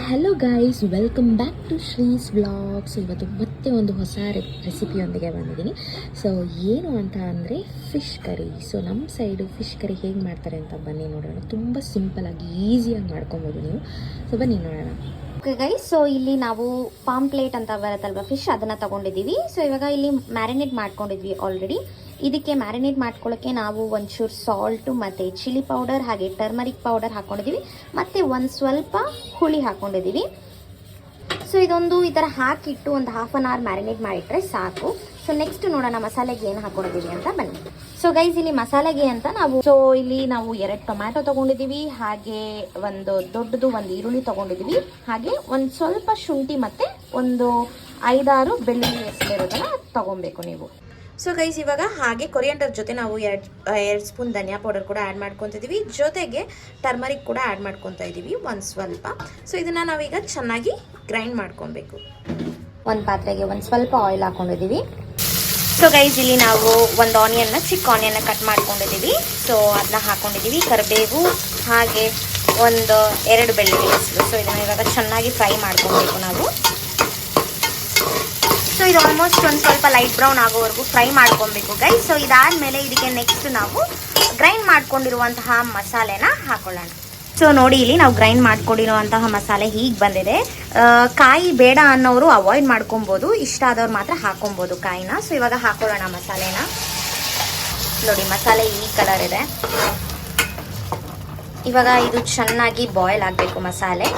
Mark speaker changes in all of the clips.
Speaker 1: Hello guys, welcome back to Shree's vlogs. ಇವತ್ತು ಮತ್ತೆ ಒಂದು ಹೊಸ ರೆಸಿಪಿಯೊಂದಿಗೆ ಬಂದಿದ್ದೀನಿ. ಸೊ ಏನು ಅಂತ ಅಂದರೆ ಫಿಶ್ ಕರಿ. ಸೊ ನಮ್ಮ ಸೈಡು ಫಿಶ್ ಕರಿ ಹೇಗೆ ಮಾಡ್ತಾರೆ ಅಂತ ಬನ್ನಿ ನೋಡೋಣ. ತುಂಬ ಸಿಂಪಲಾಗಿ ಈಸಿಯಾಗಿ ಮಾಡ್ಕೊಬೋದು ನೀವು. ಸೊ ಬನ್ನಿ ನೋಡೋಣ.
Speaker 2: ಓಕೆ ಗೈಸ್, ಸೊ ಇಲ್ಲಿ ನಾವು ಪಾಂಪ್ಲೇಟ್ ಅಂತ ಬರುತ್ತಲ್ವ ಫಿಶ್, ಅದನ್ನು ತೊಗೊಂಡಿದ್ದೀವಿ. ಸೊ ಇವಾಗ ಇಲ್ಲಿ ಮ್ಯಾರಿನೇಟ್ ಮಾಡ್ಕೊಂಡಿದ್ವಿ ಆಲ್ರೆಡಿ. ಇದಕ್ಕೆ ಮ್ಯಾರಿನೇಟ್ ಮಾಡ್ಕೊಳ್ಳೋಕ್ಕೆ ನಾವು ಒಂಚೂರು ಸಾಲ್ಟು ಮತ್ತು ಚಿಲ್ಲಿ ಪೌಡರ್ ಹಾಗೆ ಟರ್ಮರಿಕ್ ಪೌಡರ್ ಹಾಕ್ಕೊಂಡಿದ್ದೀವಿ, ಮತ್ತು ಒಂದು ಸ್ವಲ್ಪ ಹುಳಿ ಹಾಕ್ಕೊಂಡಿದ್ದೀವಿ. ಸೊ ಇದೊಂದು ಈ ಥರ ಹಾಕಿಟ್ಟು ಒಂದು ಹಾಫ್ ಆನ್ ಅವರ್ ಮ್ಯಾರಿನೇಟ್ ಮಾಡಿಟ್ರೆ ಸಾಕು. ಸೊ ನೆಕ್ಸ್ಟ್ ನೋಡೋಣ ಮಸಾಲೆಗೆ ಏನು ಹಾಕ್ಕೊಂಡಿದ್ದೀವಿ ಅಂತ ಬನ್ನಿ. ಸೊ ಗೈಸ್, ಇಲ್ಲಿ ಮಸಾಲೆಗೆ ಅಂತ ಇಲ್ಲಿ ನಾವು 2 ಟೊಮ್ಯಾಟೊ ತೊಗೊಂಡಿದ್ದೀವಿ, ಹಾಗೆ ಒಂದು ದೊಡ್ಡದು ಒಂದು ಈರುಳ್ಳಿ ತೊಗೊಂಡಿದ್ದೀವಿ, ಹಾಗೆ ಒಂದು ಸ್ವಲ್ಪ ಶುಂಠಿ ಮತ್ತು ಒಂದು 5-6 ಬೆಳ್ಳುಳ್ಳಿ ಹೆಸರಿರೋದನ್ನ ತೊಗೊಬೇಕು ನೀವು. ಸೊ ಗೈಸ್, ಇವಾಗ ಹಾಗೆ ಕೊರಿಯಂಡರ್ ಜೊತೆ ನಾವು 2 ಸ್ಪೂನ್ ಧನಿಯಾ ಪೌಡರ್ ಕೂಡ ಆ್ಯಡ್ ಮಾಡ್ಕೊತಿದ್ದೀವಿ, ಜೊತೆಗೆ ಟರ್ಮರಿಕ್ ಕೂಡ ಆ್ಯಡ್ ಮಾಡ್ಕೊತಾ ಇದ್ದೀವಿ ಒಂದು ಸ್ವಲ್ಪ. ಸೊ ಇದನ್ನು ನಾವೀಗ ಚೆನ್ನಾಗಿ ಗ್ರೈಂಡ್ ಮಾಡ್ಕೊಬೇಕು. ಒಂದು ಪಾತ್ರೆಗೆ ಒಂದು ಸ್ವಲ್ಪ ಆಯಿಲ್ ಹಾಕ್ಕೊಂಡಿದ್ದೀವಿ. ಸೊ ಗೈಸ್, ಇಲ್ಲಿ ನಾವು ಒಂದು ಚಿಕ್ಕ ಆನಿಯನ್ನ ಕಟ್ ಮಾಡ್ಕೊಂಡಿದ್ದೀವಿ. ಸೊ ಅದನ್ನ ಹಾಕ್ಕೊಂಡಿದ್ದೀವಿ, ಕರಿಬೇವು ಹಾಗೆ ಒಂದು 2 ಬೆಳ್ಳುಳ್ಳಿ ಹೆಸರು. ಸೊ ಇದನ್ನು ಇವಾಗ ಚೆನ್ನಾಗಿ ಫ್ರೈ ಮಾಡ್ಕೊಬೇಕು ನಾವು. ಸೊ ಇದು ಆಲ್ಮೋಸ್ಟ್ ಒಂದು ಸ್ವಲ್ಪ ಲೈಟ್ ಬ್ರೌನ್ ಆಗೋವರೆಗೂ ಫ್ರೈ ಮಾಡ್ಕೊಬೇಕು ಗೈಸ್. ಸೊ ಇದಾದಮೇಲೆ ಇದಕ್ಕೆ ನೆಕ್ಸ್ಟ್ ನಾವು ಗ್ರೈಂಡ್ ಮಾಡ್ಕೊಂಡಿರುವಂತಹ ಮಸಾಲೆನ ಹಾಕೊಳ್ಳೋಣ. ಸೊ ನೋಡಿ, ಇಲ್ಲಿ ನಾವು ಗ್ರೈಂಡ್ ಮಾಡ್ಕೊಂಡಿರುವಂತಹ ಮಸಾಲೆ ಹೀಗೆ ಬಂದಿದೆ. ಕಾಯಿ ಬೇಡ ಅನ್ನೋರು ಅವಾಯ್ಡ್ ಮಾಡ್ಕೊಬೋದು, ಇಷ್ಟ ಆದವ್ರು ಮಾತ್ರ ಹಾಕೊಬೋದು ಕಾಯಿನ. ಸೊ ಇವಾಗ ಹಾಕೊಳ್ಳೋಣ ಮಸಾಲೆನ. ನೋಡಿ, ಮಸಾಲೆ ಈ ಕಲರ್ ಇದೆ. ಇವಾಗ ಇದು ಚೆನ್ನಾಗಿ ಬಾಯ್ಲ್ ಆಗಬೇಕು ಮಸಾಲೆ.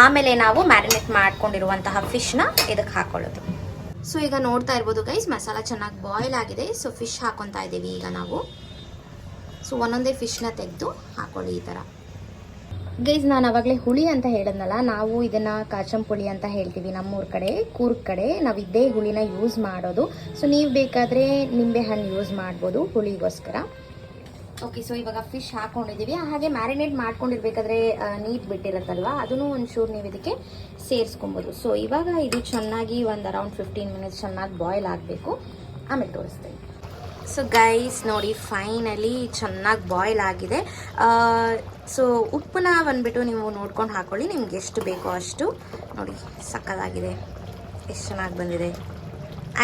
Speaker 2: ಆಮೇಲೆ ನಾವು ಮ್ಯಾರಿನೇಟ್ ಮಾಡ್ಕೊಂಡಿರುವಂತಹ ಫಿಶ್ನ ಇದಕ್ಕೆ ಹಾಕೊಳ್ಳೋದು. ಸೊ ಈಗ ನೋಡ್ತಾ ಇರ್ಬೋದು ಗೈಸ್, ಮಸಾಲ ಚೆನ್ನಾಗಿ ಬಾಯ್ಲ್ ಆಗಿದೆ. ಸೊ ಫಿಶ್ ಹಾಕೊತಾ ಇದ್ದೀವಿ ಈಗ ನಾವು. ಸೊ ಒಂದೊಂದೇ ಫಿಶ್ನ ತೆಗೆದು ಹಾಕೊಳ್ಳಿ ಈ ಥರ. ಗೈಸ್, ನಾನು ಅವಾಗಲೇ ಹುಳಿ ಅಂತ ಹೇಳಿದ್ನಲ್ಲ, ನಾವು ಇದನ್ನು ಕಾಚಂಪುಳಿ ಅಂತ ಹೇಳ್ತೀವಿ ನಮ್ಮೂರ ಕಡೆ, ಕೂರ್ಗ್ ಕಡೆ ನಾವು ಇದೇ ಹುಳಿನ ಯೂಸ್ ಮಾಡೋದು. ಸೊ ನೀವು ಬೇಕಾದರೆ ನಿಂಬೆ ಹಣ್ಣು ಯೂಸ್ ಮಾಡ್ಬೋದು ಹುಳಿಗೋಸ್ಕರ. ಓಕೆ, ಸೊ ಇವಾಗ ಫಿಶ್ ಹಾಕ್ಕೊಂಡಿದ್ದೀವಿ. ಹಾಗೆ ಮ್ಯಾರಿನೇಟ್ ಮಾಡ್ಕೊಂಡಿರ್ಬೇಕಾದ್ರೆ ನೀರು ಬಿಟ್ಟಿರುತ್ತಲ್ವ, ಅದನ್ನು ಒಂಚೂರು ನೀವು ಇದಕ್ಕೆ ಸೇರಿಸ್ಕೊಬೋದು. ಸೊ ಇವಾಗ ಇದು ಚೆನ್ನಾಗಿ ಒಂದು ಅರೌಂಡ್ 15 ಮಿನಿಟ್ಸ್ ಚೆನ್ನಾಗಿ ಬಾಯ್ಲ್ ಆಗಬೇಕು, ಆಮೇಲೆ ತೋರಿಸ್ತೀನಿ. ಸೊ ಗೈಸ್ ನೋಡಿ, ಫೈನಲಿ ಚೆನ್ನಾಗಿ ಬಾಯ್ಲ್ ಆಗಿದೆ. ಸೊ ಉಪ್ಪನ್ನ ಬಂದುಬಿಟ್ಟು ನೀವು ನೋಡ್ಕೊಂಡು ಹಾಕ್ಕೊಳ್ಳಿ, ನಿಮ್ಗೆ ಎಷ್ಟು ಬೇಕೋ ಅಷ್ಟು. ನೋಡಿ, ಸಕ್ಕತ್ತಾಗಿದೆ, ಎಷ್ಟು ಚೆನ್ನಾಗಿ ಬಂದಿದೆ.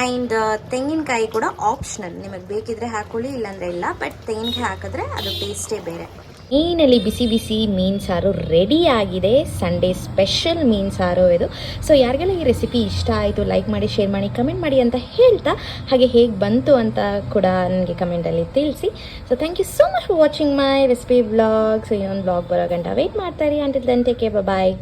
Speaker 2: ಆ್ಯಂಡ್ ತೆಂಗಿನಕಾಯಿ ಕೂಡ ಆಪ್ಷನಲ್, ನಿಮಗೆ ಬೇಕಿದ್ರೆ ಹಾಕೊಳ್ಳಿ, ಇಲ್ಲಾಂದರೆ ಇಲ್ಲ. ಬಟ್ ತೆಂಗಿನಕಾಯಿ ಹಾಕಿದ್ರೆ ಅದು ಟೇಸ್ಟೇ ಬೇರೆ.
Speaker 1: ಮೀನಲ್ಲಿ ಬಿಸಿ ಬಿಸಿ ಮೀನು ಸಾರು ರೆಡಿ ಆಗಿದೆ. ಸಂಡೇ ಸ್ಪೆಷಲ್ ಮೀನು ಸಾರು ಇದು. ಸೊ ಯಾರಿಗೆಲ್ಲ ಈ ರೆಸಿಪಿ ಇಷ್ಟ ಆಯಿತು, ಲೈಕ್ ಮಾಡಿ, ಶೇರ್ ಮಾಡಿ, ಕಮೆಂಟ್ ಮಾಡಿ ಅಂತ ಹೇಳ್ತಾ, ಹಾಗೆ ಹೇಗೆ ಬಂತು ಅಂತ ಕೂಡ ನನಗೆ ಕಮೆಂಟಲ್ಲಿ ತಿಳಿಸಿ. So thank you so much for watching my recipe vlog. So ಇನ್ನೊಂದು ವ್ಲಾಗ್ ಬರೋ ಗಂಟ ವೆಯ್ಟ್ ಮಾಡ್ತಾರೆ. ಅಂಟಿಲ್ ದೆನ್ ಟೇಕ್ ಕೇರ್, ಬಾಯ್.